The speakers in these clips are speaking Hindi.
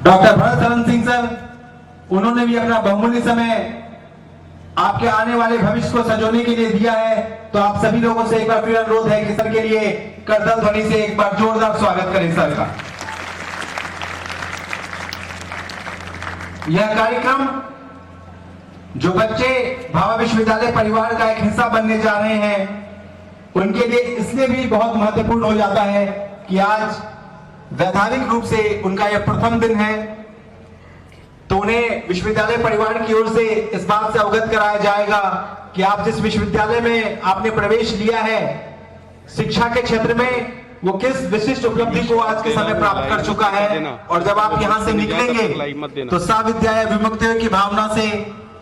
डॉक्टर भरत शरण सिंह सर, उन्होंने भी अपना बहुमूल्य समय आपके आने वाले भविष्य को संजोने के लिए दिया है। तो आप सभी लोगों से एक बार फिर अनुरोध है कि सर के लिए करतल ध्वनि से एक बार जोरदार स्वागत करें सर का। यह कार्यक्रम जो बच्चे भाभा विश्वविद्यालय परिवार का एक हिस्सा बनने जा रहे हैं, उनके लिए इसलिए भी बहुत महत्वपूर्ण हो जाता है कि आज वैधानिक रूप से उनका यह प्रथम दिन है। तो उन्हें विश्वविद्यालय परिवार की ओर से इस बात से अवगत कराया जाएगा कि आप जिस विश्वविद्यालय में आपने प्रवेश लिया है, शिक्षा के क्षेत्र में वो किस विशिष्ट उपलब्धि को आज के समय प्राप्त कर चुका है। और जब आप यहाँ से निकलेंगे तो साविद्याय विमुक्ति की भावना से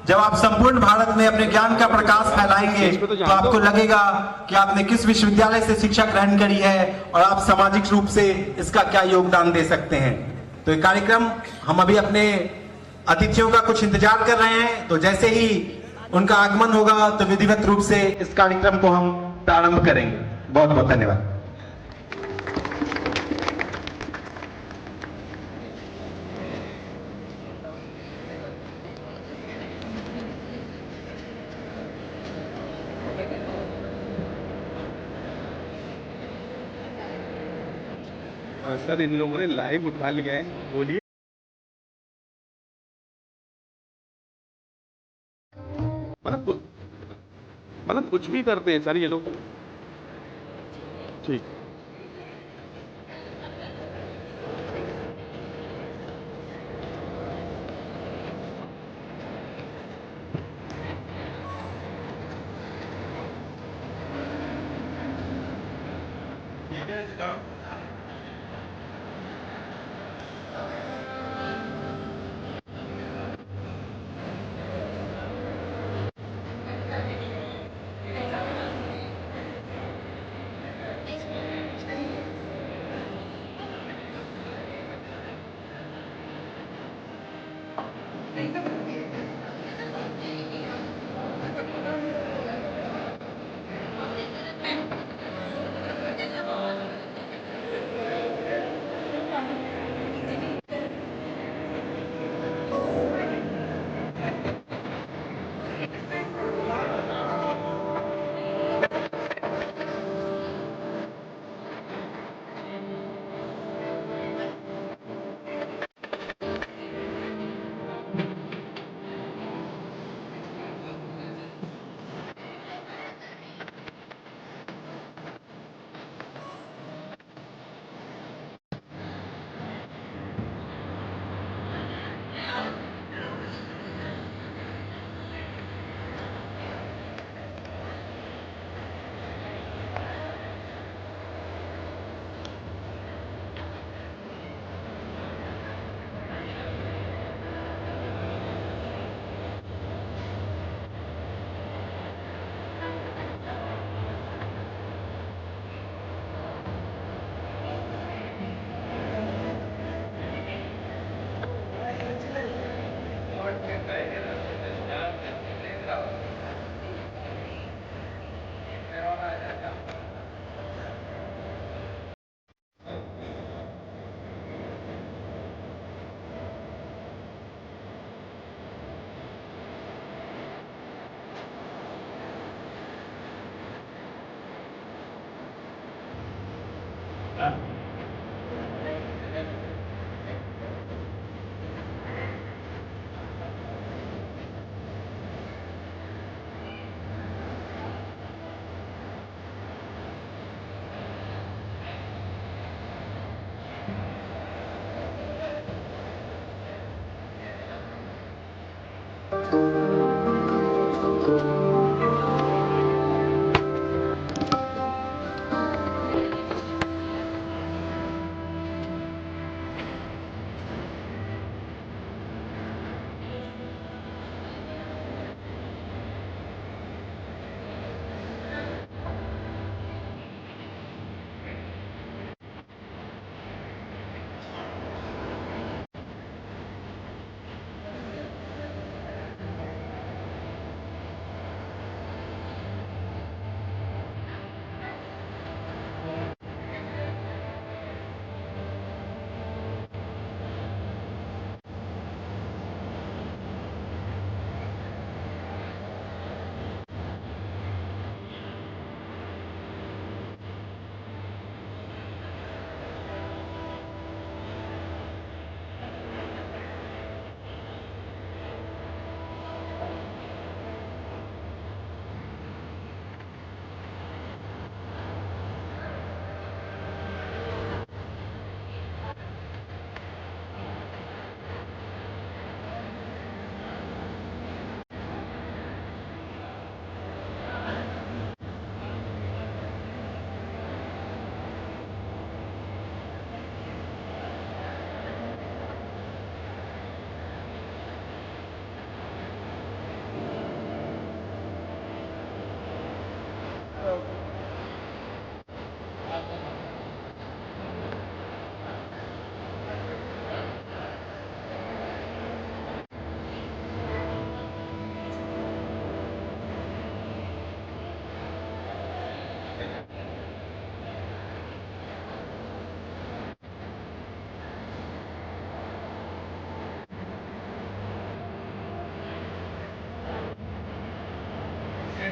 जब आप संपूर्ण भारत में अपने ज्ञान का प्रकाश फैलाएंगे तो आपको लगेगा कि आपने किस विश्वविद्यालय से शिक्षा ग्रहण करी है और आप सामाजिक रूप से इसका क्या योगदान दे सकते हैं। तो ये कार्यक्रम हम अभी अपने अतिथियों का कुछ इंतजार कर रहे हैं। तो जैसे ही उनका आगमन होगा तो विधिवत रूप से इस कार्यक्रम को हम प्रारंभ करेंगे। बहुत बहुत धन्यवाद। सर इन लोगों ने लाइव उठा लिया है, बोलिए। मतलब कुछ भी करते हैं सर ये लोग। ठीक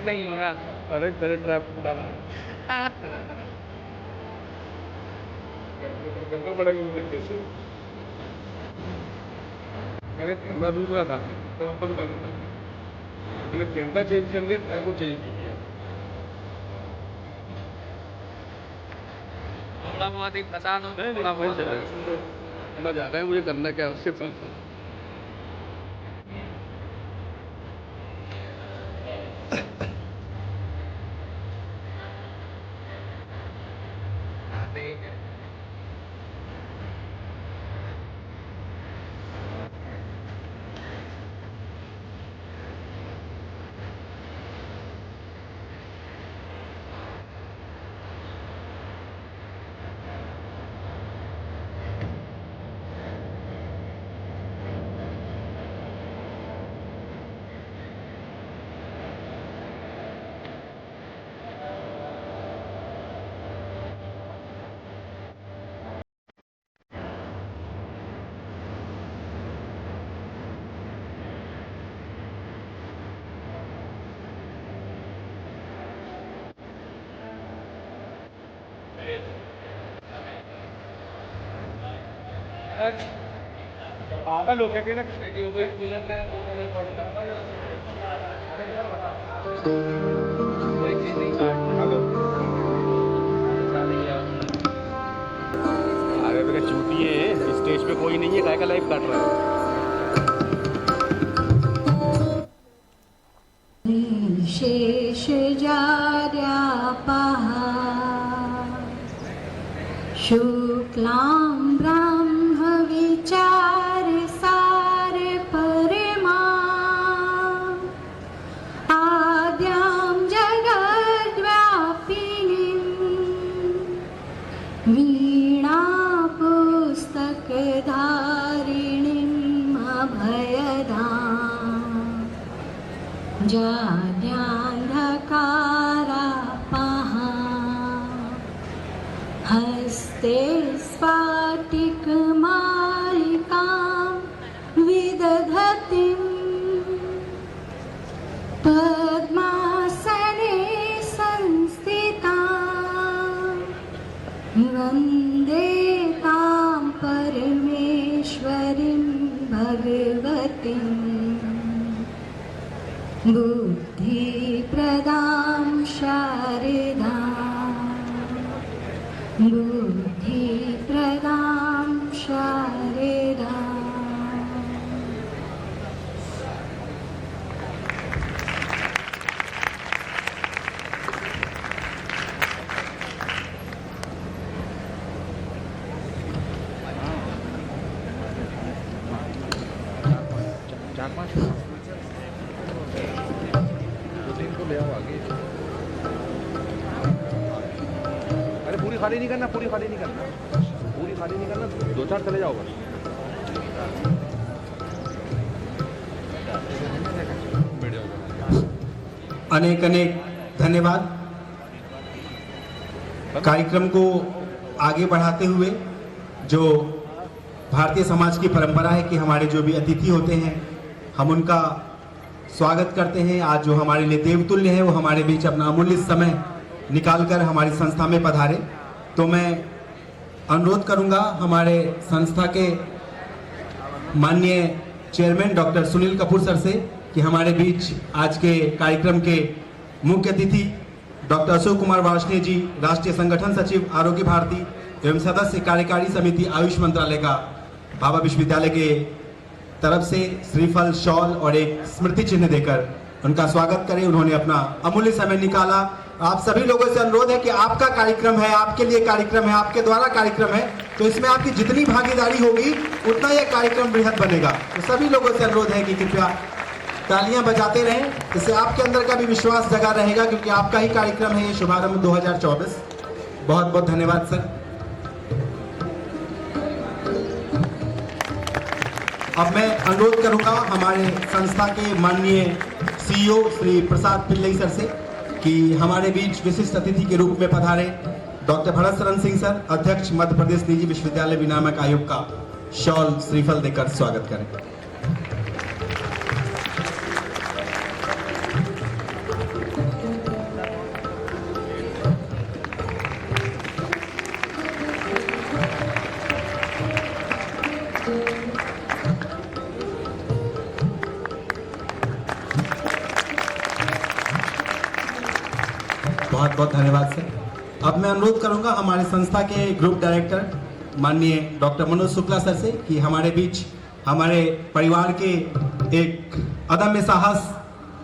नहीं होगा। अरे तेरे ट्रैप डाला करना पड़ेगा मुझे कैसे। मैंने कैमरा दूसरा था तो अपन करना मैंने कैमरा चेंज कर दिया ट्रैप को चेंज किया। थोड़ा बहुत ही पता नहीं थोड़ा बहुत समझ आ रहा है मुझे करना क्या है उससे पहले। पागल हो गया ना आगे चूती है स्टेज पे कोई नहीं है काय का लाइव काट रहा है। शेष जार्या पहा शुक्लां ब्रह्म विचार सार परमा आद्यां जगद्व्यापिनीं वीणा पुस्तकधारिणीम् अभयदाम् जाड्यान्धकारापहा हस्ते स्फाटिकमालिकां विदधतीं पद्मासने संस्थितां वन्दे तां परमेश्वरीं भगवतीम् बुद्धिप्रदां शारदां बुद्धिप्रदां शारदां चार पाँच को ले आओ आगे। अरे पूरी खाली नहीं करना पूरी खाली नहीं करना पूरी खाली नहीं करना दो चार चले जाओ बस। अनेक अनेक धन्यवाद। कार्यक्रम को आगे बढ़ाते हुए जो भारतीय समाज की परंपरा है कि हमारे जो भी अतिथि होते हैं हम उनका स्वागत करते हैं। आज जो हमारे लिए देवतुल्य है वो हमारे बीच अपना अमूल्य समय निकालकर हमारी संस्था में पधारे। तो मैं अनुरोध करूंगा हमारे संस्था के माननीय chairman doctor Sunil Kapoor sir से कि हमारे बीच आज के कार्यक्रम के मुख्य अतिथि डॉक्टर अशोक कुमार वार्ष्णेय जी, राष्ट्रीय संगठन सचिव आरोग्य भारती एवं सदस्य कार्यकारी समिति आयुष मंत्रालय का भाभा विश्वविद्यालय के तरफ से श्रीफल, शॉल और एक स्मृति चिन्ह देकर उनका स्वागत करें। उन्होंने अपना अमूल्य समय निकाला। आप सभी लोगों से अनुरोध है कि आपका कार्यक्रम है, आपके लिए कार्यक्रम है, आपके द्वारा कार्यक्रम है, तो इसमें आपकी जितनी भागीदारी होगी उतना यह कार्यक्रम बृहद बनेगा। तो सभी लोगों से अनुरोध है कि कृपया तालियां बजाते रहें, इससे आपके अंदर का भी विश्वास जगा रहेगा क्योंकि आपका ही कार्यक्रम है ये शुभारंभ 2024। बहुत बहुत धन्यवाद सर। अब मैं अनुरोध करूंगा हमारे संस्था के माननीय सीईओ श्री प्रसाद पिल्लई सर से कि हमारे बीच विशिष्ट अतिथि के रूप में पधारे डॉक्टर भरत शरण सिंह सर, अध्यक्ष मध्य प्रदेश निजी विश्वविद्यालय विनियामक आयोग का शॉल श्रीफल देकर स्वागत करें। बहुत बहुत धन्यवाद सर। अब मैं अनुरोध करूंगा हमारे संस्था के ग्रुप डायरेक्टर माननीय डॉक्टर मनोज शुक्ला सर से कि हमारे बीच हमारे परिवार के एक अदम्य साहस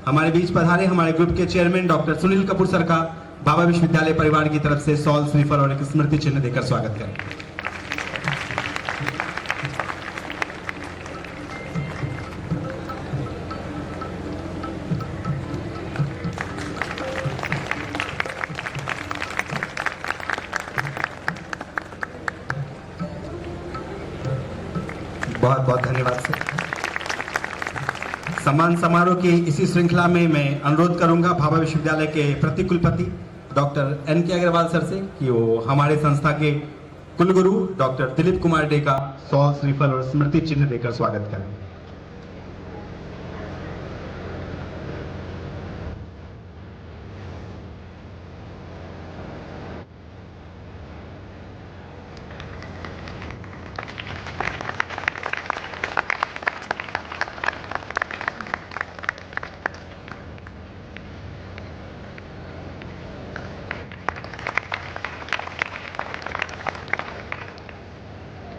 हमारे बीच पधारे हमारे ग्रुप के chairman doctor Sunil Kapoor sir का भाभा विश्वविद्यालय परिवार की तरफ से सॉल श्रीफल और एक स्मृति चिन्ह देकर स्वागत करें। बहुत बहुत धन्यवाद सर। सम्मान समारोह की इसी श्रृंखला में मैं अनुरोध करूंगा भाभा विश्वविद्यालय के प्रतिकुलपति डॉक्टर एन.के. अग्रवाल सर से कि वो हमारे संस्था के कुलगुरु डॉक्टर दिलीप कुमार डे का सॉल श्रीफल और स्मृति चिन्ह देकर स्वागत करें।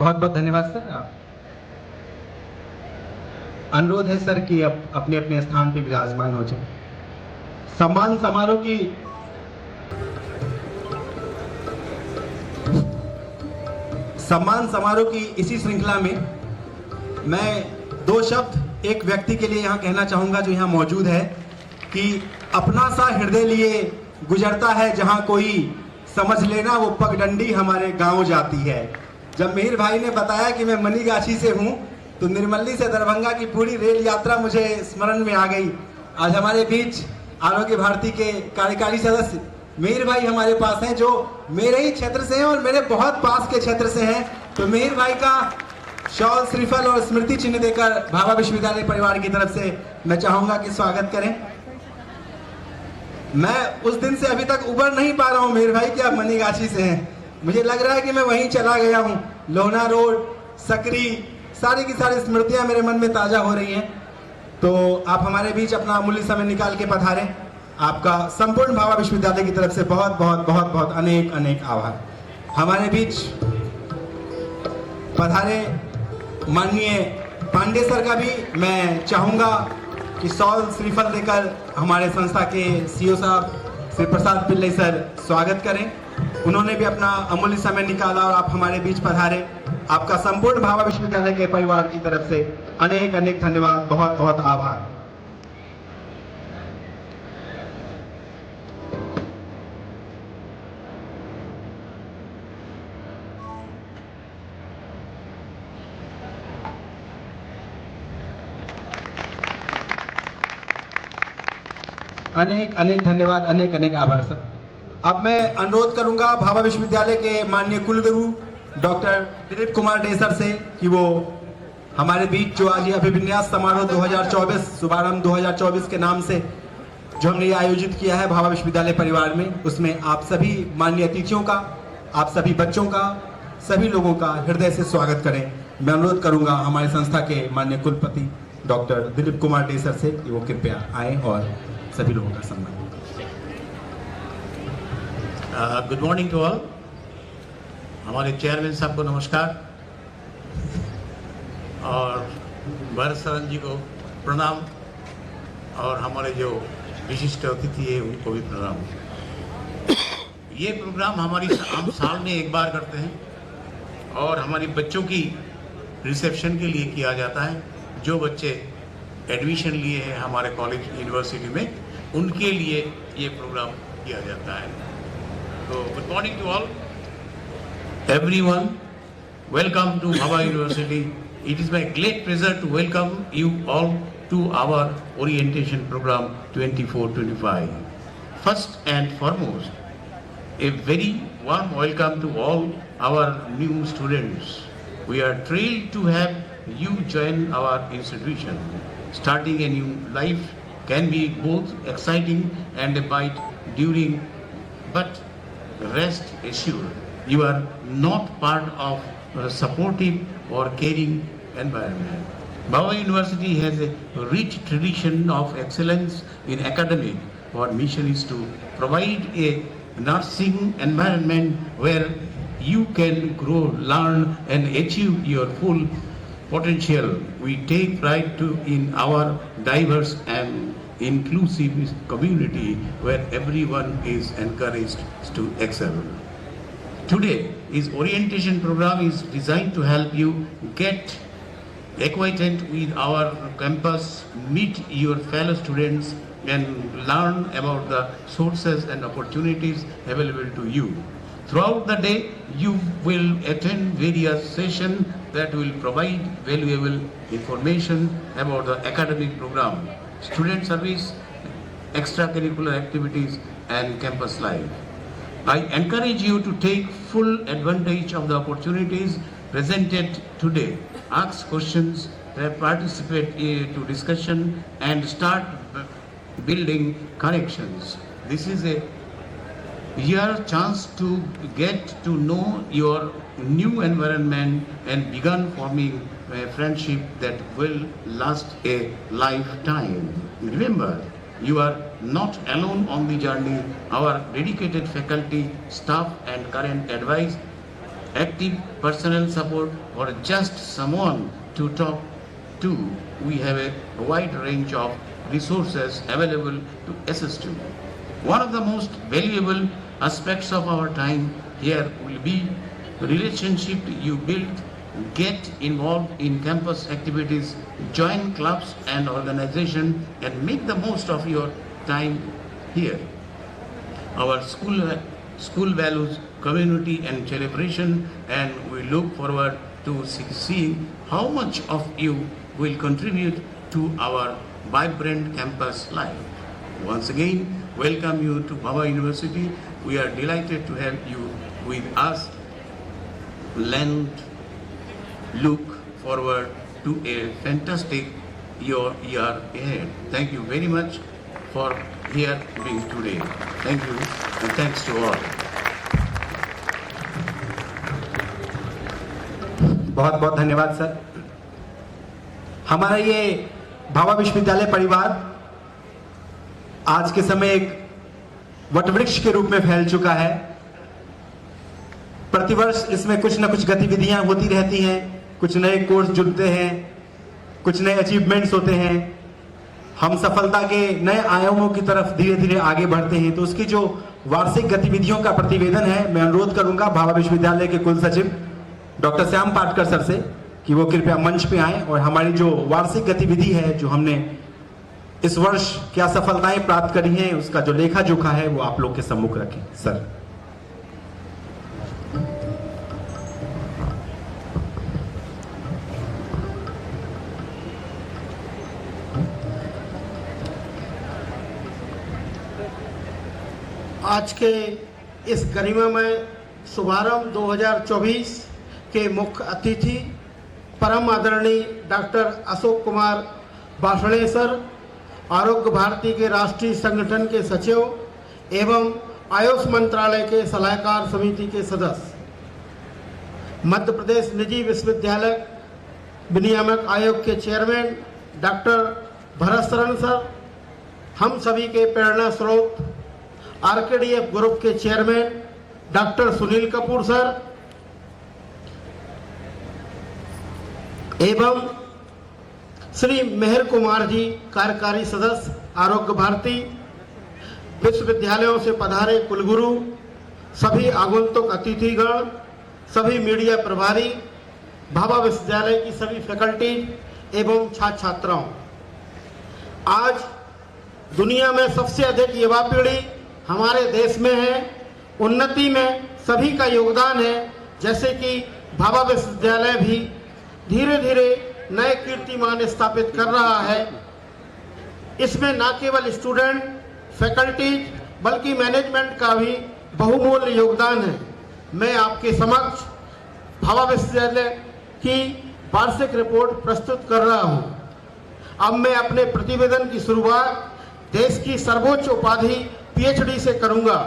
बहुत बहुत धन्यवाद सर। अनुरोध है सर कि अब अपने अपने स्थान पर विराजमान हो जाए। सम्मान समारोह की इसी श्रृंखला में मैं दो शब्द एक व्यक्ति के लिए यहाँ कहना चाहूंगा जो यहाँ मौजूद है कि अपना सा हृदय लिए गुजरता है जहाँ कोई, समझ लेना वो पगडंडी हमारे गांव जाती है। जब मिहिर भाई ने बताया कि मैं मनीगाछी से हूं तो निर्मली से दरभंगा की पूरी रेल यात्रा मुझे स्मरण में आ गई। आज हमारे बीच आरोग्य भारती के कार्यकारी सदस्य मिहिर भाई हमारे पास हैं जो मेरे ही क्षेत्र से हैं और मेरे बहुत पास के क्षेत्र से हैं। तो मिहिर भाई का शॉल श्रीफल और स्मृति चिन्ह देकर भाभा विश्वविद्यालय परिवार की तरफ से मैं चाहूंगा कि स्वागत करें। मैं उस दिन से अभी तक उबर नहीं पा रहा हूं मिहिर भाई कि आप मनीगाछी से हैं। मुझे लग रहा है कि मैं वहीं चला गया हूं। लोहना रोड, सकरी, सारी की सारी स्मृतियां मेरे मन में ताजा हो रही हैं। तो आप हमारे बीच अपना अमूल्य समय निकाल के पधारें। आपका संपूर्ण भाभा विश्वविद्यालय की तरफ से बहुत बहुत बहुत बहुत अनेक अनेक आभार। हमारे बीच पधारे माननीय पांडे सर का भी मैं चाहूंगा कि सॉल श्रीफल देकर हमारे संस्था के सीईओ साहब श्री प्रसाद पिल्लई सर स्वागत करें। उन्होंने भी अपना अमूल्य समय निकाला और आप हमारे बीच पधारे। आपका संपूर्ण भाभा विश्वविद्यालय के परिवार की तरफ से अनेक अनेक धन्यवाद, बहुत बहुत आभार। अनेक अनेक धन्यवाद, अनेक अनेक आभार सर। अब मैं अनुरोध करूंगा भाभा विश्वविद्यालय के माननीय कुलगुरु doctor Dilip Kumar day sir से कि वो हमारे बीच जो आज ये अभिविन्यास समारोह 2024 शुभारंभ 2024 के नाम से जो हमने ये आयोजित किया है भाभा विश्वविद्यालय परिवार में, उसमें आप सभी माननीय अतिथियों का, आप सभी बच्चों का, सभी लोगों का हृदय से स्वागत करें। मैं अनुरोध करूंगा हमारे संस्था के माननीय कुलपति doctor Dilip Kumar day sir से कि वो कृपया आए और सभी लोगों का सम्मान। Good morning to all. हमारे चेयरमैन साहब को नमस्कार और भरत सरन जी को प्रणाम और हमारे जो विशिष्ट अतिथि है उनको भी प्रणाम। ये प्रोग्राम हम साल में एक बार करते हैं और हमारी बच्चों की रिसेप्शन के लिए किया जाता है। जो बच्चे एडमिशन लिए हैं हमारे कॉलेज यूनिवर्सिटी में, उनके लिए ये प्रोग्राम किया जाता है। तो good morning to all, everyone. Welcome to Bhabha University. It is my great pleasure to welcome you all to our orientation program 24-25. First and foremost, a very warm welcome to all our new students. We are thrilled to have you join our institution. Starting a new life can be both exciting and a bit during, but rest assured, you are not part of a supportive or caring environment. Bhabha University has a rich tradition of excellence in academic. Our mission is to provide a nursing environment where you can grow, learn and achieve your full potential. We take pride in our diverse and inclusive community where everyone is encouraged to excel. Today, his orientation program is designed to help you get acquainted with our campus, meet your fellow students and learn about the sources and opportunities available to you. Throughout the day, you will attend various sessions that will provide valuable information about the academic program, student service, extracurricular activities and campus life. I encourage you to take full advantage of the opportunities presented today. Ask questions, participate to discussion and start building connections. This is your chance to get to know your new environment and begin forming a friendship that will last a lifetime. Remember, you are not alone on the journey. Our dedicated faculty, staff and current advice, active personal support or just someone to talk to, we have a wide range of resources available to assist you. One of the most valuable aspects of our time here will be the relationship you build. Get involved in campus activities, join clubs and organizations and make the most of your time here. Our school values community and celebration, and we look forward to seeing how much of you will contribute to our vibrant campus life. Once again, welcome you to Bhabha University. We are delighted to have you with us. Look forward to a fantastic year ahead. Thank you very much for here being today. Thank you and thanks to all. बहुत बहुत धन्यवाद सर। हमारा ये भाभा विश्वविद्यालय परिवार आज के समय एक वटवृक्ष के रूप में फैल चुका है। प्रतिवर्ष इसमें कुछ न कुछ गतिविधियां होती रहती हैं, कुछ नए कोर्स जुड़ते हैं, कुछ नए अचीवमेंट्स होते हैं, हम सफलता के नए आयामों की तरफ धीरे धीरे आगे बढ़ते हैं। तो उसकी जो वार्षिक गतिविधियों का प्रतिवेदन है, मैं अनुरोध करूंगा भाभा विश्वविद्यालय के कुल सचिव डॉक्टर श्याम पाटकर सर से कि वो कृपया मंच पे आएं और हमारी जो वार्षिक गतिविधि है, जो हमने इस वर्ष क्या सफलताएं प्राप्त करी हैं, उसका जो लेखा जोखा है वो आप लोग के सम्मुख रखें। सर आज के इस गरिमामय शुभारंभ 2024 के मुख्य अतिथि परम आदरणीय डॉक्टर अशोक कुमार बासणे सर, आरोग्य भारती के राष्ट्रीय संगठन के सचिव एवं आयुष मंत्रालय के सलाहकार समिति के सदस्य, मध्य प्रदेश निजी विश्वविद्यालय विनियामक आयोग के चेयरमैन डॉक्टर भरत शरण सर, हम सभी के प्रेरणा स्रोत आरकेडीएफ ग्रुप के chairman doctor Sunil Kapoor sir एवं श्री मेहर कुमार जी, कार्यकारी सदस्य आरोग्य भारती, विश्वविद्यालयों से पधारे कुलगुरु, सभी आगंतुक अतिथिगण, सभी मीडिया प्रभारी, भाभा विश्वविद्यालय की सभी फैकल्टी एवं छात्र छात्राओं, आज दुनिया में सबसे अधिक युवा पीढ़ी हमारे देश में है। उन्नति में सभी का योगदान है। जैसे कि भाभा विश्वविद्यालय भी धीरे धीरे नए कीर्तिमान स्थापित कर रहा है। इसमें न केवल स्टूडेंट, फैकल्टी बल्कि मैनेजमेंट का भी बहुमूल्य योगदान है। मैं आपके समक्ष भाभा विश्वविद्यालय की वार्षिक रिपोर्ट प्रस्तुत कर रहा हूं। अब मैं अपने प्रतिवेदन की शुरुआत देश की सर्वोच्च उपाधि पीएचडी से करूंगा।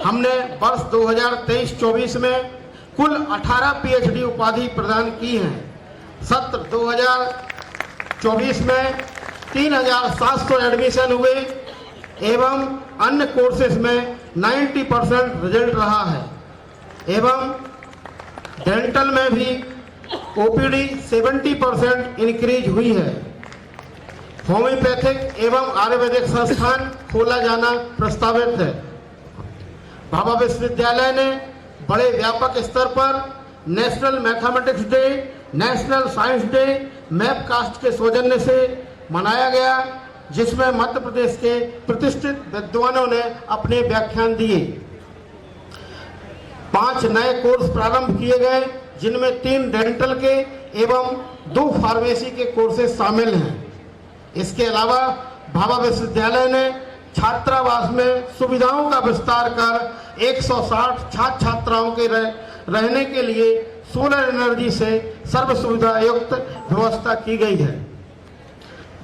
हमने वर्ष 2023-24 में कुल 18 पीएचडी उपाधि प्रदान की हैं। सत्र 2024 में 3700 एडमिशन हुए एवं अन्य कोर्सेज में 90% रिजल्ट रहा है एवं डेंटल में भी ओपीडी 70% इंक्रीज हुई है। होम्योपैथिक एवं आयुर्वेदिक संस्थान खोला जाना प्रस्तावित है। भाभा विश्वविद्यालय ने बड़े व्यापक स्तर पर national mathematics day, national science day map cast के सौजन्य से मनाया गया, जिसमें मध्य प्रदेश के प्रतिष्ठित विद्वानों ने अपने व्याख्यान दिए। 5 नए कोर्स प्रारंभ किए गए, जिनमें 3 डेंटल के एवं 2 फार्मेसी के कोर्सेज शामिल हैं। इसके अलावा भाभा विश्वविद्यालय ने छात्रावास में सुविधाओं का विस्तार कर 160 छात्र छात्राओं के रहने के लिए सोलर एनर्जी से सर्व सुविधा युक्त व्यवस्था की गई है।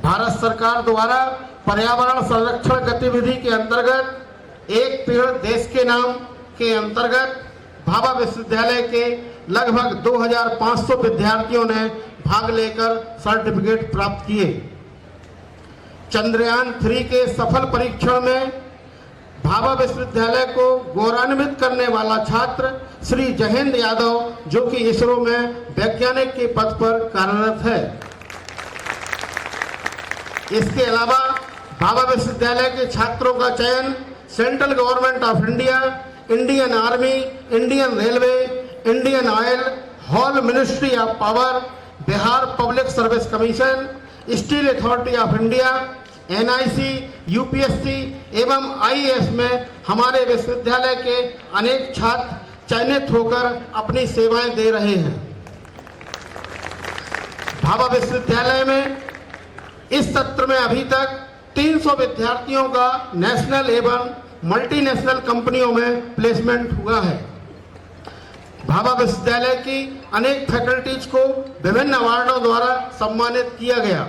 भारत सरकार द्वारा पर्यावरण संरक्षण गतिविधि के अंतर्गत एक पेड़ देश के नाम के अंतर्गत भाभा विश्वविद्यालय के लगभग 2500 विद्यार्थियों ने भाग लेकर सर्टिफिकेट प्राप्त किए। चंद्रयान 3 के सफल परीक्षण में भाभा विश्वविद्यालय को गौरवान्वित करने वाला छात्र श्री जयेंद्र यादव, जो कि इसरो में वैज्ञानिक के पद पर कार्यरत है। इसके अलावा भाभा विश्वविद्यालय के छात्रों का चयन central government of India, Indian army, Indian railway, Indian oil, hall ministry of power, Bihar public service commission, steel authority of India, NIC, UPSC एवं आईएएस में हमारे विश्वविद्यालय के अनेक छात्र चयनित होकर अपनी सेवाएं दे रहे हैं। भाभा विश्वविद्यालय में इस सत्र में अभी तक 300 विद्यार्थियों का नेशनल एवं मल्टीनेशनल कंपनियों में प्लेसमेंट हुआ है। भाभा विश्वविद्यालय की अनेक फैकल्टीज को विभिन्न अवार्डों द्वारा सम्मानित किया गया।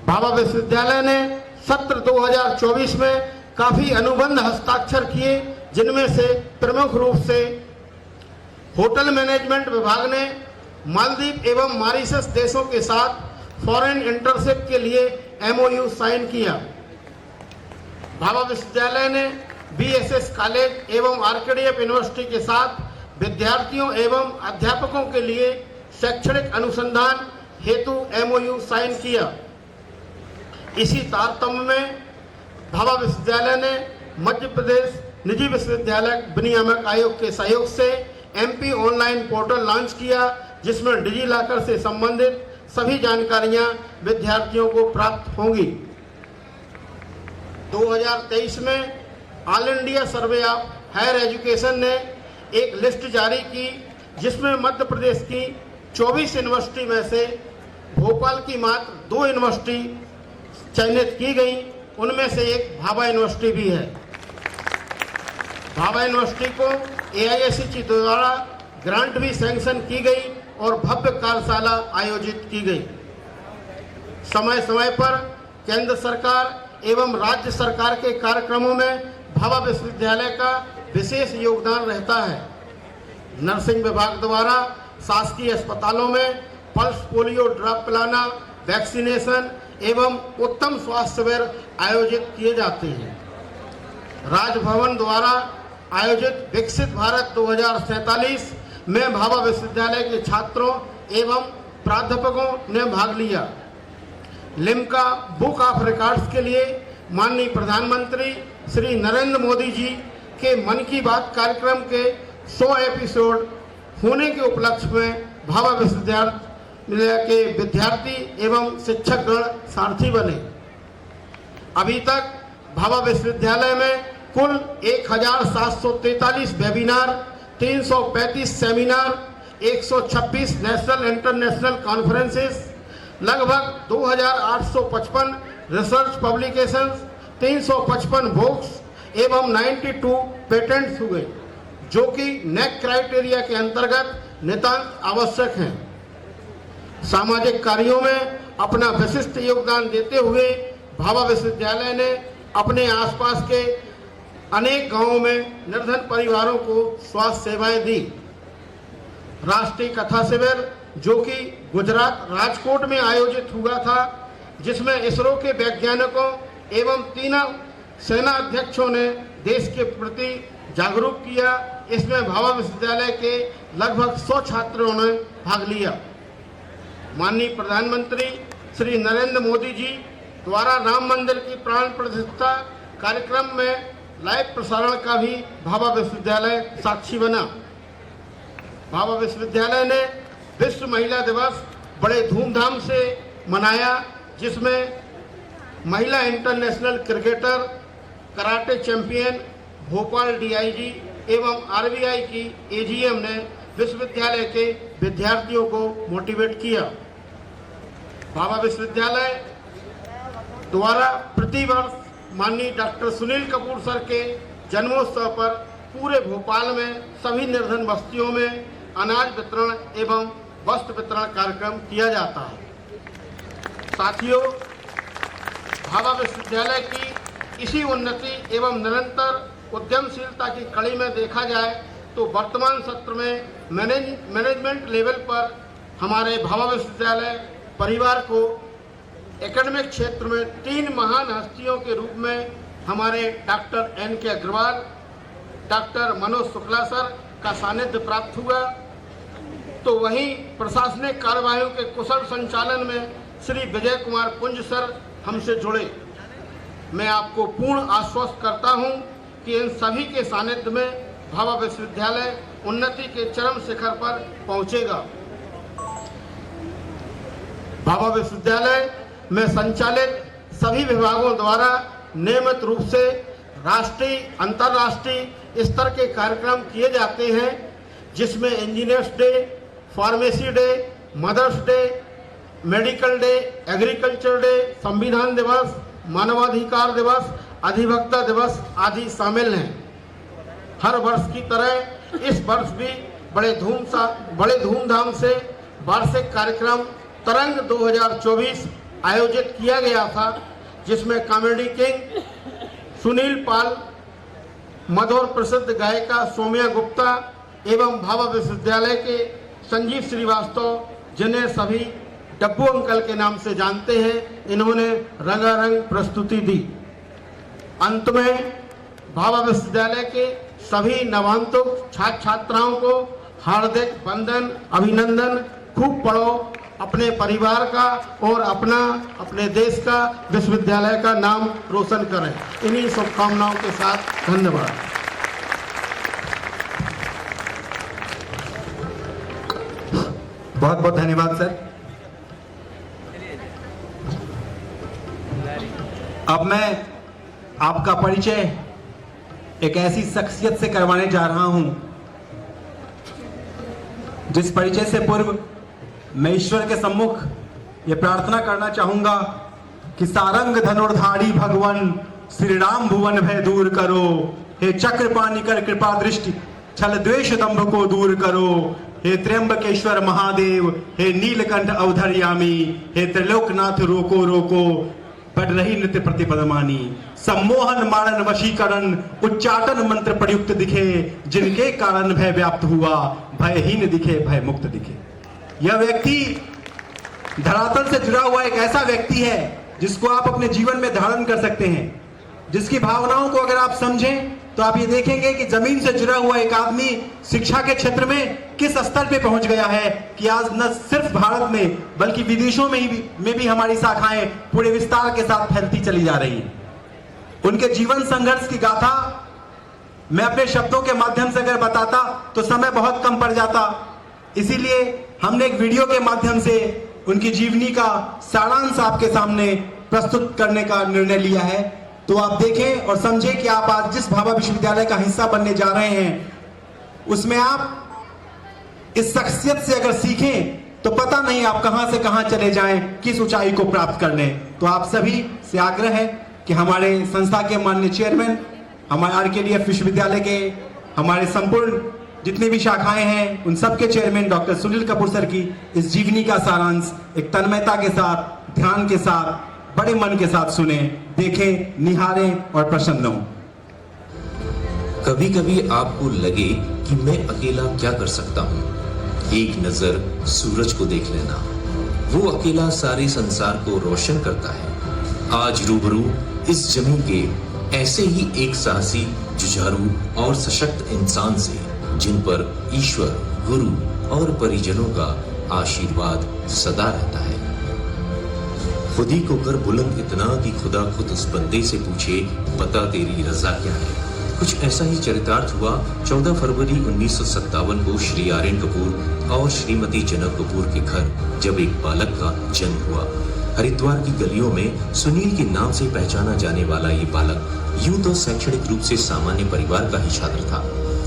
भाभा विश्वविद्यालय ने सत्र 2024 में काफी अनुबंध हस्ताक्षर किए, जिनमें से प्रमुख रूप से होटल मैनेजमेंट विभाग ने मालदीव एवं मॉरिशस देशों के साथ फॉरेन इंटर्नशिप के लिए एमओयू साइन किया। भाभा विश्वविद्यालय ने बीएसएस कॉलेज एवं आरकेडीएफ यूनिवर्सिटी के साथ विद्यार्थियों एवं अध्यापकों के लिए शैक्षणिक अनुसंधान हेतु एमओयू साइन किया। इसी तारतम्य में भाभा विश्वविद्यालय ने मध्य प्रदेश निजी विश्वविद्यालय विनियामक आयोग के सहयोग से एमपी ऑनलाइन पोर्टल लॉन्च किया, जिसमें डिजिलॉकर से संबंधित सभी जानकारियां विद्यार्थियों को प्राप्त होंगी। 2023 में all India survey of higher education ने एक लिस्ट जारी की, जिसमें मध्य प्रदेश की 24 यूनिवर्सिटी में से भोपाल की मात्र 2 यूनिवर्सिटी चयनित की गई। उनमें से एक भाभा यूनिवर्सिटी भी है। भाभा यूनिवर्सिटी को एआईएससी द्वारा ग्रांट भी सैंक्शन की गई और भव्य कार्यशाला आयोजित की गई। समय समय पर केंद्र सरकार एवं राज्य सरकार के कार्यक्रमों में भाभा विश्वविद्यालय का विशेष योगदान रहता है। नर्सिंग विभाग द्वारा शासकीय अस्पतालों में पल्स पोलियो ड्रॉप पिलाना, वैक्सीनेशन एवं उत्तम स्वास्थ्य शिविर आयोजित किए जाते हैं। राजभवन द्वारा आयोजित विकसित भारत 2047 में भाभा विश्वविद्यालय के छात्रों एवं प्राध्यापकों ने भाग लिया। लिम्का बुक ऑफ रिकॉर्ड्स के लिए माननीय प्रधानमंत्री श्री नरेंद्र मोदी जी के मन की बात कार्यक्रम के 100 एपिसोड होने के उपलक्ष्य में भाभा विश्वविद्यालय के विद्यार्थी एवं शिक्षकगण सारथी बने। अभी तक भाभा विश्वविद्यालय में कुल 1743 webinar, 335 seminar, 126 national international conferences, लगभग 2855 रिसर्च पब्लिकेशंस, 355 बुक्स एवं 92 पेटेंट्स हुए, जो कि नेक क्राइटेरिया के अंतर्गत नितांत आवश्यक हैं। सामाजिक कार्यों में अपना विशिष्ट योगदान देते हुए भाभा विश्वविद्यालय ने अपने आसपास के अनेक गांवों में निर्धन परिवारों को स्वास्थ्य सेवाएं दी। राष्ट्रीय कथा शिविर, जो कि गुजरात राजकोट में आयोजित हुआ था, जिसमें इसरो के वैज्ञानिकों एवं सेना अध्यक्षों ने देश के प्रति जागरूक किया। इसमें भाभा विश्वविद्यालय के लगभग 100 छात्रों ने भाग लिया। माननीय प्रधानमंत्री श्री नरेंद्र मोदी जी द्वारा राम मंदिर की प्राण प्रतिष्ठा कार्यक्रम में लाइव प्रसारण का भी भाभा विश्वविद्यालय साक्षी बना। भाभा विश्वविद्यालय ने विश्व महिला दिवस बड़े धूमधाम से मनाया, जिसमें महिला international cricketer, karate champion, Bhopal DIG एवं आरबीआई की एजीएम ने विश्वविद्यालय के विद्यार्थियों को मोटिवेट किया। भाभा विश्वविद्यालय द्वारा प्रतिवर्ष माननीय डॉक्टर सुनील कपूर सर के जन्मोत्सव पर पूरे भोपाल में सभी निर्धन बस्तियों में अनाज वितरण एवं वस्त्र वितरण कार्यक्रम किया जाता है। साथियों, भाभा विश्वविद्यालय की इसी उन्नति एवं निरंतर उद्यमशीलता की कड़ी में देखा जाए तो वर्तमान सत्र में मैनेजमेंट लेवल पर हमारे भाभा विश्वविद्यालय परिवार को एकेडमिक क्षेत्र में 3 महान हस्तियों के रूप में हमारे doctor N.K. Agarwal, doctor Manoj Shukla sir का सानिध्य प्राप्त हुआ। तो वहीं प्रशासनिक कार्यवाहियों के कुशल संचालन में श्री विजय कुमार पुंज सर हमसे जुड़े। मैं आपको पूर्ण आश्वस्त करता हूं कि इन सभी के सानिध्य में भाभा विश्वविद्यालय उन्नति के चरम शिखर पर पहुंचेगा। भाभा विश्वविद्यालय में संचालित सभी विभागों द्वारा नियमित रूप से राष्ट्रीय अंतर्राष्ट्रीय स्तर के कार्यक्रम किए जाते हैं, जिसमें engineers day, pharmacy day, mothers day, medical day, agriculture day, संविधान दिवस, मानवाधिकार दिवस, अधिवक्ता दिवस आदि शामिल हैं। हर वर्ष की तरह इस वर्ष भी बड़े धूमधाम से वार्षिक कार्यक्रम तरंग 2024 आयोजित किया गया था, जिसमें कॉमेडी किंग सुनील पाल, मधुर प्रसिद्ध गायिका सौम्या गुप्ता एवं भाभा विश्वविद्यालय के संजीव श्रीवास्तव, जिन्हें सभी डब्बू अंकल के नाम से जानते हैं, इन्होंने रंगारंग प्रस्तुति दी। अंत में भाभा विश्वविद्यालय के सभी नवांतुक छात्र छात्राओं को हार्दिक वंदन, अभिनंदन। खूब पढ़ो, अपने परिवार का और अपने देश का, विश्वविद्यालय का नाम रोशन करें। इन्हीं शुभकामनाओं के साथ धन्यवाद। बहुत बहुत धन्यवाद सर। अब मैं आपका परिचय एक ऐसी शख्सियत से करवाने जा रहा हूं जिस परिचय से पूर्व मैं ईश्वर के सम्मुख ये प्रार्थना करना चाहूंगा कि सारंग धनुर्धारी भगवान श्री राम भुवन भय दूर करो। हे चक्रपाणि कर कृपा दृष्टि, छल द्वेष दंभ को दूर करो। हे त्र्यंबकेश्वर महादेव, हे नीलकंठ अवधर्यामी, हे त्रिलोकनाथ रोको रोको। बढ़ रही नृत्य प्रतिपदमानी, सम्मोहन मारण वशीकरण, उच्चाटन मंत्र प्रयुक्त दिखे। जिनके कारण भय व्याप्त हुआ, भयहीन दिखे भय मुक्त दिखे। यह व्यक्ति धरातल से जुड़ा हुआ एक ऐसा व्यक्ति है जिसको आप अपने जीवन में धारण कर सकते हैं, जिसकी भावनाओं को अगर आप समझें तो आप ये देखेंगे कि जमीन से जुड़ा हुआ एक आदमी शिक्षा के क्षेत्र में किस स्तर पे पहुंच गया है कि आज न सिर्फ भारत में बल्कि विदेशों में भी हमारी शाखाएं पूरे विस्तार के साथ फैलती चली जा रही हैं। उनके जीवन संघर्ष की गाथा मैं अपने शब्दों के माध्यम से अगर बताता तो समय बहुत कम पड़ जाता, इसीलिए हमने एक वीडियो के माध्यम से उनकी जीवनी का सारांश आपके सामने प्रस्तुत करने का निर्णय लिया है। तो आप देखें और समझें कि आप आज जिस भाभा विश्वविद्यालय का हिस्सा बनने जा रहे हैं उसमें आप इस शख्सियत से अगर सीखें तो पता नहीं आप कहां से कहां चले जाएं, किस ऊंचाई को प्राप्त करने। तो आप सभी से आग्रह है कि हमारे संस्था के माननीय चेयरमैन, हमारे RKDF विश्वविद्यालय के हमारे संपूर्ण जितनी भी शाखाएं हैं उन सबके chairman doctor Sunil Kapoor sir की इस जीवनी का सारांश एक तन्मयता के साथ, ध्यान के साथ, बड़े मन के साथ सुने, देखें, निहारें और प्रसन्न हों। कभी कभी आपको लगे कि मैं अकेला क्या कर सकता हूँ, एक नजर सूरज को देख लेना, वो अकेला सारे संसार को रोशन करता है। आज रूबरू इस जमीन के ऐसे ही एक साहसी, जुझारू और सशक्त इंसान से जिन पर ईश्वर, गुरु और परिजनों का आशीर्वाद सदा रहता है। खुदी को कर बुलंद इतना कि खुदा खुद उस बंदे से पूछे, बता तेरी रजा क्या है। कुछ ऐसा ही चरितार्थ हुआ 14 फरवरी 1957 को श्री आर्यन कपूर और श्रीमती जनक कपूर के घर, जब एक बालक का जन्म हुआ। हरिद्वार की गलियों में सुनील के नाम से पहचाना जाने वाला ये बालक यूं तो शैक्षणिक रूप से सामान्य परिवार का ही छात्र था,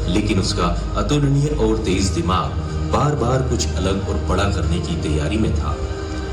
लेकिन उसका अतुलनीय और तेज दिमाग बार बार कुछ अलग और बड़ा करने की तैयारी में था।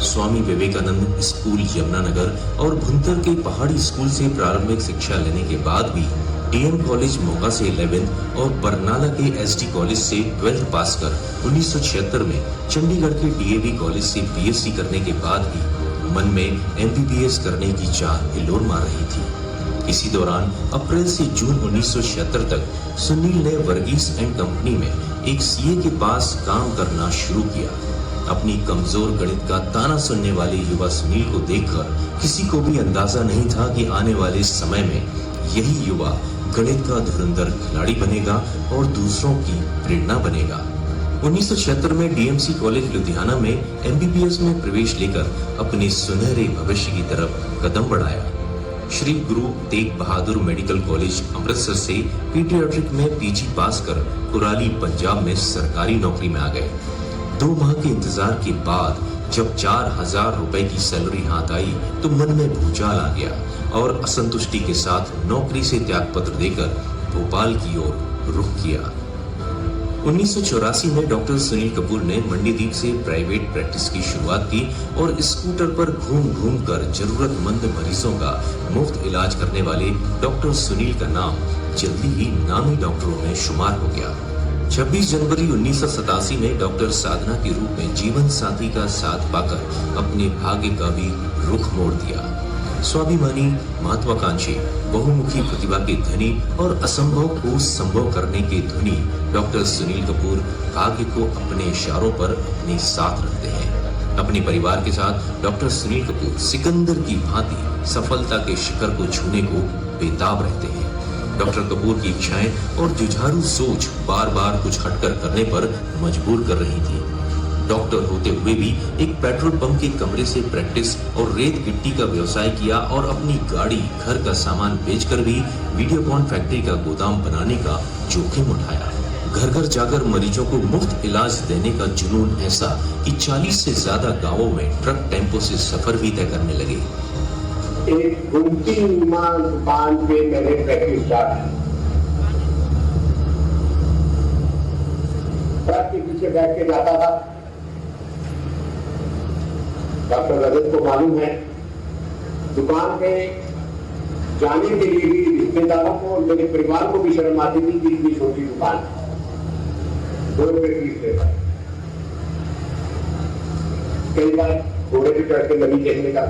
स्वामी विवेकानंद स्कूल यमुनानगर और भुंतर के पहाड़ी स्कूल से प्रारंभिक शिक्षा लेने के बाद भी डीएम कॉलेज मोगा से 11th और बरनाला के एसडी कॉलेज से 12th पास कर 1976 में चंडीगढ़ के डीएवी कॉलेज से बीएससी करने के बाद भी मन में एमबीबीएस करने की चाह हिलोर मार रही थी। इसी दौरान अप्रैल से जून 1976 तक सुनील ने वर्गीस एंड कंपनी में एक सीए के पास काम करना शुरू किया। अपनी कमजोर गणित का ताना सुनने वाले युवा सुनील को देखकर किसी को भी अंदाजा नहीं था कि आने वाले समय में यही युवा गणित का धुरंधर खिलाड़ी बनेगा और दूसरों की प्रेरणा बनेगा। 1976 में डीएमसी कॉलेज लुधियाना में एमबीबीएस में प्रवेश लेकर अपने सुनहरे भविष्य की तरफ कदम बढ़ाया। श्री गुरु तेग बहादुर मेडिकल कॉलेज अमृतसर से पीडियाट्रिक में पीजी पास कर कुराली पंजाब में सरकारी नौकरी में आ गए। 2 माह के इंतजार के बाद जब 4000 रुपए की सैलरी हाथ आई तो मन में भूचाल आ गया और असंतुष्टि के साथ नौकरी से त्यागपत्र देकर भोपाल की ओर रुख किया। 1984 में डॉक्टर सुनील कपूर ने मंडीदीप से प्राइवेट प्रैक्टिस की शुरुआत की और स्कूटर पर घूम घूम कर जरूरतमंद मरीजों का मुफ्त इलाज करने वाले डॉक्टर सुनील का नाम जल्दी ही नामी डॉक्टरों में शुमार हो गया। 26 जनवरी 1987 में डॉक्टर साधना के रूप में जीवन साथी का साथ पाकर अपने भाग्य का भी रुख मोड़ दिया। स्वाभिमानी, महत्वाकांक्षी, बहुमुखी प्रतिभा के धनी और असंभव को संभव करने के धनी डॉक्टर सुनील कपूर भाग्य को अपने इशारों पर अपने साथ रखते हैं। अपने परिवार के साथ डॉक्टर सुनील कपूर सिकंदर की भांति सफलता के शिखर को छूने को बेताब रहते हैं। डॉक्टर कपूर की इच्छाएं और जुझारू सोच बार बार कुछ हटकर करने पर मजबूर कर रही थी। डॉक्टर होते हुए भी एक पेट्रोल पंप के कमरे से प्रैक्टिस और रेत गिट्टी का व्यवसाय किया और अपनी गाड़ी, घर का सामान बेचकर भी वीडियोकॉन फैक्ट्री का गोदाम बनाने का जोखिम उठाया। घर घर जाकर मरीजों को मुफ्त इलाज देने का जुनून ऐसा कि 40 से ज्यादा गांवों में ट्रक टेम्पो से सफर भी तय करने लगे। एक गुमती दुकान पे मैंने प्रैक्टिस स्टार्ट की। ट्रक के पीछे बैठ के जाता था। डॉक्टर रजत को मालूम है, दुकान पे जाने के लिए भी रिश्तेदारों को और मेरे परिवार को भी शर्म आती थी कि इतनी छोटी दुकान 2 रुपए फीस लेता। कई बार घोड़े पे चढ़ के नदी देखने का,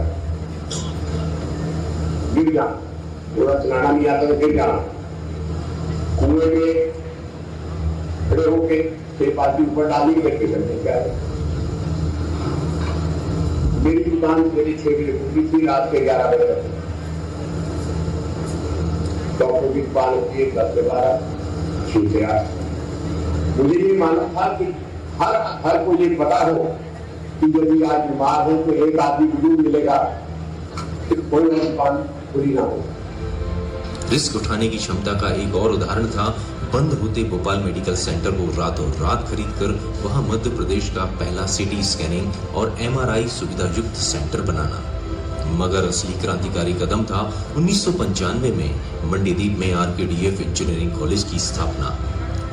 गिर जाना, घोड़ा चलाना नहीं आता तो गिर जाना, कुएं में खड़े होके सिर्फ आदमी ऊपर डाली करके चलने क्या है। मेरी दुकान मेरी 6 बजे खुलती थी, रात के 11 बजे तक। डॉक्टर की दुकान होती है 10 से 12, 6 से 8। मुझे भी मालूम था कि हर को ये पता हो कि यदि आज बीमार हो तो एक आदमी जरूर मिलेगा, कोई दुकान खुली ना हो। रिस्क उठाने की क्षमता का एक और उदाहरण था बंद होते भोपाल मेडिकल सेंटर को रातों रात खरीदकर वहां मध्य प्रदेश का पहला सिटी स्कैनिंग और एमआरआई सुविधा युक्त सेंटर बनाना। मगर असली क्रांतिकारी कदम था 1995 में मंडीदीप में आरकेडीएफ इंजीनियरिंग कॉलेज की स्थापना।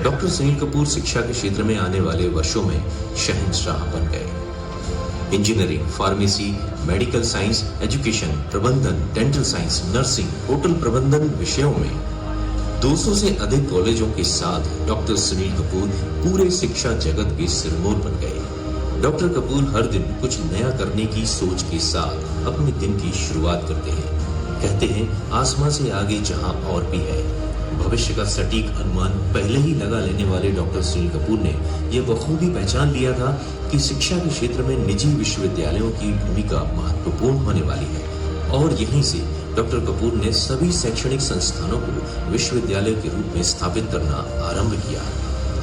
डॉक्टर सुनील कपूर शिक्षा के क्षेत्र में आने वाले वर्षों में शहंशाह बन गए। Engineering, pharmacy, medical science, education, प्रबंधन, डेंटल साइंस, नर्सिंग, होटल प्रबंधन विषयों में 200 से अधिक कॉलेजों के साथ डॉक्टर सुनील कपूर पूरे शिक्षा जगत के सिरमौर बन गए। डॉक्टर कपूर हर दिन कुछ नया करने की सोच के साथ अपने दिन की शुरुआत करते हैं। कहते हैं आसमां से आगे जहां और भी है। भविष्य का सटीक अनुमान पहले ही लगा लेने वाले डॉक्टर सुनील कपूर ने यह बखूबी पहचान लिया था कि शिक्षा के क्षेत्र में निजी विश्वविद्यालयों की भूमिका महत्वपूर्ण होने वाली है और यहीं से डॉक्टर कपूर ने सभी शैक्षणिक संस्थानों को विश्वविद्यालय के रूप में स्थापित करना आरंभ किया।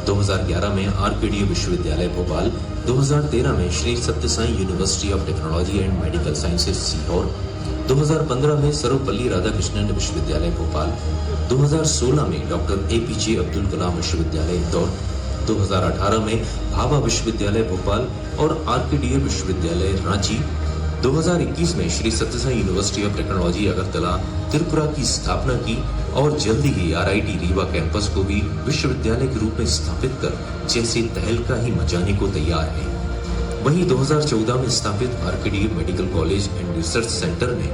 2011 में आरकेडीए विश्वविद्यालय भोपाल, 2013 में Shri Satya Sai university of technology and medical sciences Sehore, 2015 में सर्वपल्ली राधाकृष्णन विश्वविद्यालय भोपाल, 2016 में डॉक्टर एपीजे अब्दुल कलाम विश्वविद्यालय इंदौर, 2018 में भाभा विश्वविद्यालय भोपाल और आरकेडीए विश्वविद्यालय रांची, 2021 में Shri Satya Sai university of technology Agartala Tripura की स्थापना की और जल्दी ही आरआईटी रीवा कैंपस को भी विश्वविद्यालय के रूप में स्थापित कर जैसे तहलका ही मचाने को तैयार है। वहीं 2014 में स्थापित RKDA medical college and research centre ने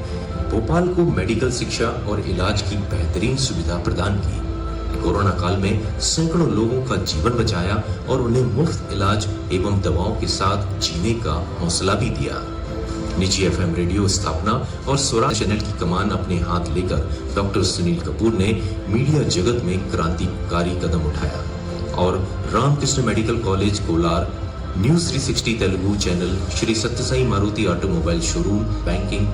भोपाल को मेडिकल शिक्षा और इलाज की बेहतरीन सुविधा प्रदान की। कोरोना काल में सैकड़ों लोगों का जीवन बचाया और उन्हें मुफ्त इलाज एवं दवाओं के साथ जीने का हौसला भी दिया। निजी एफएम रेडियो स्थापना और स्वराज चैनल की कमान अपने हाथ लेकर डॉक्टर सुनील कपूर ने मीडिया जगत में क्रांतिकारी कदम उठाया और Ramakrishna medical college Kolar, news 360 Telugu channel, Shri Satya Sai Maruti automobile showroom, banking,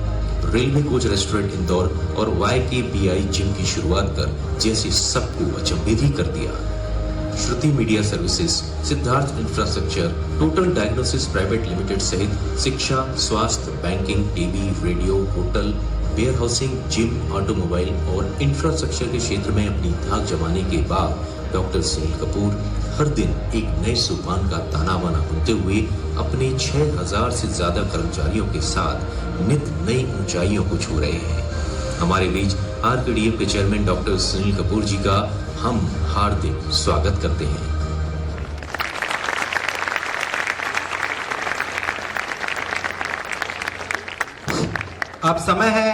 railway coach restaurant Indore और YKBI जिम की शुरुआत कर जैसे सबको अचंभित ही कर दिया। Shruti media services, Siddharth infrastructure, total diagnosis private limited सहित शिक्षा, स्वास्थ्य, banking, TV, radio, hotel, warehousing, gym, automobile और इंफ्रास्ट्रक्चर के क्षेत्र में अपनी धाक जमाने के बाद डॉक्टर सुनील कपूर हर दिन एक नए सोपान का ताना बाना बुनते हुए अपने 6000 से ज्यादा कर्मचारियों के साथ नित नई ऊंचाइयों को छू रहे हैं। हमारे बीच आरकेडीए के चेयरमैन डॉक्टर सुनील कपूर जी का हम हार्दिक स्वागत करते हैं। अब समय है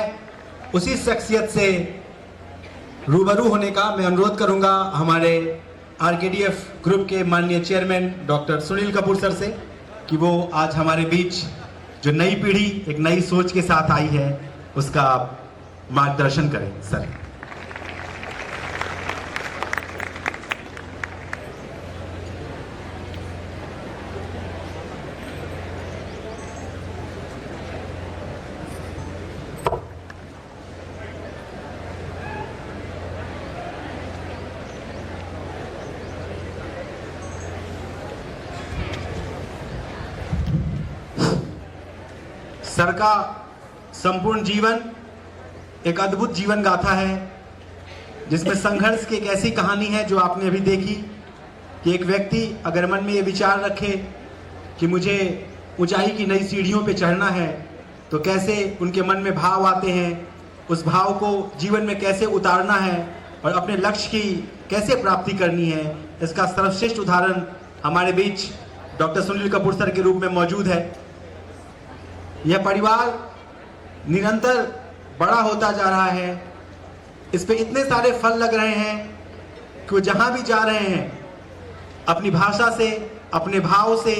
उसी शख्सियत से रूबरू होने का। मैं अनुरोध करूंगा हमारे आरकेडीएफ ग्रुप के माननीय chairman doctor Sunil Kapoor sir से कि वो आज हमारे बीच जो नई पीढ़ी एक नई सोच के साथ आई है उसका मार्गदर्शन करें। सर। सर का संपूर्ण जीवन एक अद्भुत जीवन गाथा है जिसमें संघर्ष की एक ऐसी कहानी है जो आपने अभी देखी कि एक व्यक्ति अगर मन में ये विचार रखे कि मुझे ऊंचाई की नई सीढ़ियों पे चढ़ना है तो कैसे उनके मन में भाव आते हैं, उस भाव को जीवन में कैसे उतारना है और अपने लक्ष्य की कैसे प्राप्ति करनी है, इसका सर्वश्रेष्ठ उदाहरण हमारे बीच डॉक्टर सुनील कपूर सर के रूप में मौजूद है। यह परिवार निरंतर बड़ा होता जा रहा है, इस पे इतने सारे फल लग रहे हैं कि वो जहां भी जा रहे हैं अपनी भाषा से, अपने भाव से,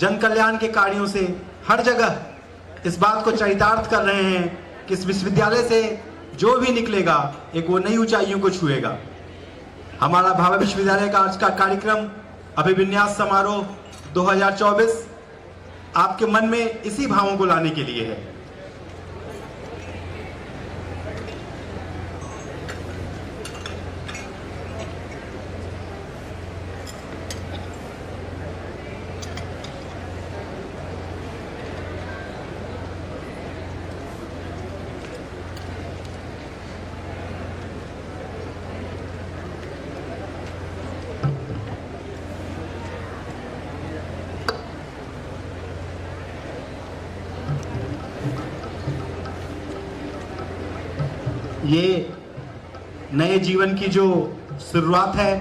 जन कल्याण के कार्यों से हर जगह इस बात को चरितार्थ कर रहे हैं कि इस विश्वविद्यालय से जो भी निकलेगा एक वो नई ऊंचाइयों को छुएगा। हमारा भाभा विश्वविद्यालय का आज का कार्यक्रम अभिविन्यास समारोह 2024 आपके मन में इसी भावों को लाने के लिए है। ये नए जीवन की जो शुरुआत है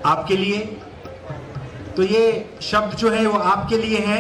आपके लिए, तो ये शब्द जो है वो आपके लिए है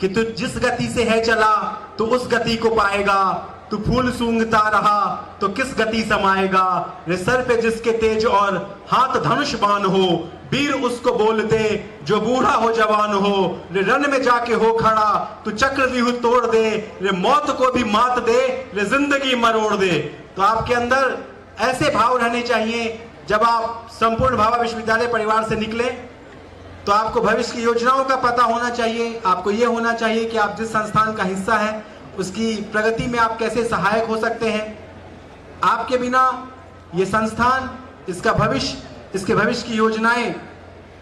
कि तू जिस गति से है चला तो उस गति को पाएगा, तू फूल सूंघता रहा तो किस गति समाएगा, रे सर पे जिसके तेज और हाथ धनुष बाण हो, वीर उसको बोल दे जो बूढ़ा हो जवान हो, रे रण में जाके हो खड़ा तू चक्रव्यूह तोड़ दे, रे मौत को भी मात दे, रे जिंदगी मरोड़ दे। तो आपके अंदर ऐसे भाव रहने चाहिए। जब आप संपूर्ण भाभा विश्वविद्यालय परिवार से निकले तो आपको भविष्य की योजनाओं का पता होना चाहिए। आपको यह होना चाहिए कि आप जिस संस्थान का हिस्सा है उसकी प्रगति में आप कैसे सहायक हो सकते हैं। आपके बिना ये संस्थान, इसका भविष्य, इसके भविष्य की योजनाएं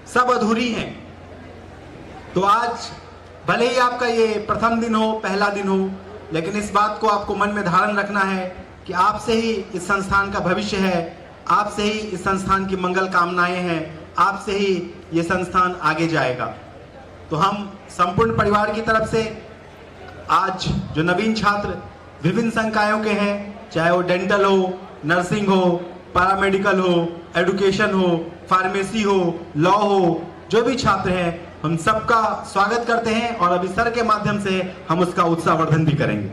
सब अधूरी हैं। तो आज भले ही आपका ये प्रथम दिन हो, पहला दिन हो, लेकिन इस बात को आपको मन में धारण रखना है कि आपसे ही इस संस्थान का भविष्य है, आपसे ही इस संस्थान की मंगल कामनाएं हैं, आपसे ही ये संस्थान आगे जाएगा। तो हम संपूर्ण परिवार की तरफ से आज जो नवीन छात्र विभिन्न संकायों के हैं, चाहे वो डेंटल हो, नर्सिंग हो, पैरामेडिकल हो, एडुकेशन हो, फार्मेसी हो, लॉ हो, जो भी छात्र हैं, हम सबका स्वागत करते हैं और अभी सर के माध्यम से हम उसका उत्साहवर्धन भी करेंगे।